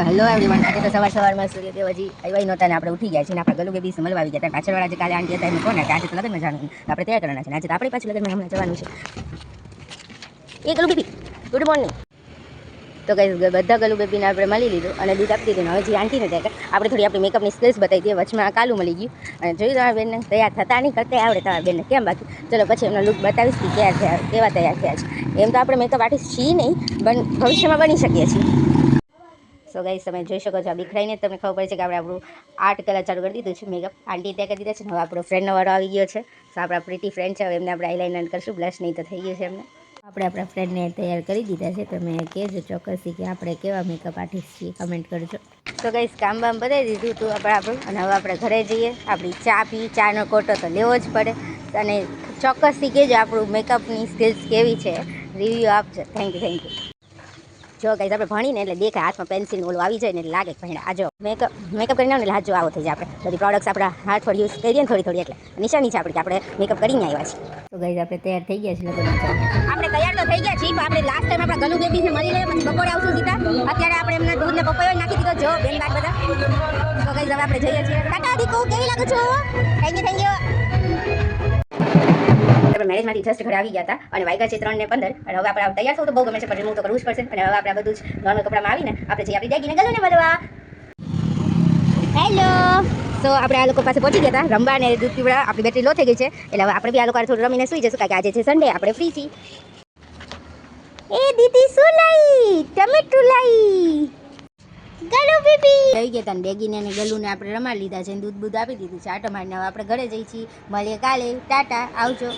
Hello everyone, આજે તો સવારમાં સૂર્યદેવ હજી આવ્યા નહોતા ને આપણે ઉઠી ગયા છે ને આપણા ગલુ બેબી મળવા આવી ગયા હતા. પાછળવાળા જે કાલે આંટી હતા એમને કોને કે આજે તો લગ્નમાં જવાનું, આપણે તૈયાર કરવાના છે. આજે તો આપણે પાછું લગ્નમાં હમણાં જવાનું છે. એ ગલુ બેબી ગુડ મોર્નિંગ. તો કઈ બધા ગલુ બેબીને આપણે મળી લીધું અને દૂધ આપી દીધું. હવે જે આંટીને ત્યાં આપણે થોડી આપણી મેકઅપની સ્કિલ્સ બતાવી દઈએ. વચમાં કાલું મળી ગયું અને જોયું તમારા બેનને તૈયાર થતા નહીં કરતા આવડે તમારા બેનને કેમ બાકી. ચલો પછી એમનો લુક બતાવીશ કે કેવા તૈયાર થયા છે. એમ તો આપણે મેકઅપ આર્ટિસ્ટ છીએ નહીં, પણ ભવિષ્યમાં બની શકીએ છીએ. સો ગાઈસ, તમે જોઈ શકો છો આ બીખરાઈને તમને ખબર પડે છે કે આપણે આપણું આર્ટ કલર ચાલુ કરી દીધું છે. મેકઅપ આંટી ત્યાં કરી દીધા છે. હવે આપણો ફ્રેન્ડનો વાળો આવી ગયો છે. તો આપણા પ્રીટી ફ્રેન્ડ છે, હવે એમને આપણે આઈલાઇનર કરશું. બ્લશ નહીં તો થઈ ગયું છે એમને. આપણે આપણા ફ્રેન્ડને તૈયાર કરી દીધા છે. તમે કહેજો ચોક્કસથી કે આપણે કેવા મેકઅપ આર્ટિસ્ટ છીએ, કમેન્ટ કરજો. તો ગાઈસ, કામ બામ બતાવી દીધું હતું આપણું અને હવે આપણે ઘરે જઈએ. આપણી ચા પી, ચાનો કોટો તો લેવો જ પડે. અને ચોક્કસથી કહેજો આપણું મેકઅપની સ્કિલ્સ કેવી છે, રિવ્યૂ આપજો. Thank you. જો ગાઈસ, આપણે ભણીને એટલે દેખાય હાથમાં પેન્સિલ ઓલું આવી જાય ને એટલે લાગે ભણ્યા. આ જો મેકઅપ કરીને આવો ને એટલે હાથ જો આવો થઈ જાય. આપણે બધી પ્રોડક્ટ્સ આપણા હાથ પર યુઝ કરીએ ને થોડી એટલે નિશાની છે આપણી કે આપણે મેકઅપ કરીને આવ્યા છીએ. તો ગાઈસ, આપણે તૈયાર થઈ ગયા છીએ. આપણે તૈયાર તો થઈ ગયા છીએ, પણ આપણે લાસ્ટ ટાઈમ આપણા ગલુ બેબીને મળી લઈએ, પછી બપોરે આવશું સીધા. અત્યારે આપણે એમના દૂધને પપૈયો નાખી દીધો. જો બેન બાદ બધા. તો ગાઈસ, હવે આપણે જઈએ છીએ. ટાટા દીકુ, કેવી લાગુ છો? Thank you. આપણે મેરેજમાંથી જસ્ટ ઘરે આવી ગયા હતા અને વાગ્યા છે 3:15 અને હવે આપણે તૈયાર થવું તો બહુ ગમે છે, પણ રિમૂવ તો કરવું જ પડશે. અને હવે આપણે બધું જ નોર્મલ કપડામાં આવીને આપણે જઈએ આપણી ડેગીને ગલુને મળવા. હેલો. સો આપણે આ લોકો પાસે પહોંચી ગયા હતા રમવા અને દૂધ પીવડા. આપણી બેટરી લો થઈ ગઈ છે એટલે હવે આપણે બી આ લોકો થોડું રમીને સુઈ જશું, કારણ કે આજે છે સન્ડે, આપણે ફ્રી છીએ. એ દીદી શું લાઈ? ટમેટું લાઈ. ગલુ બેબી આવી ગયા હતા. ડેગીને અને ગલુને આપણે રમાડી લીધા છે, દૂધ આપી દીધું છે. આટો મારીને હવે આપણે ઘરે જઈએ છીએ. મળીએ કાલે. ટાટા, આવજો.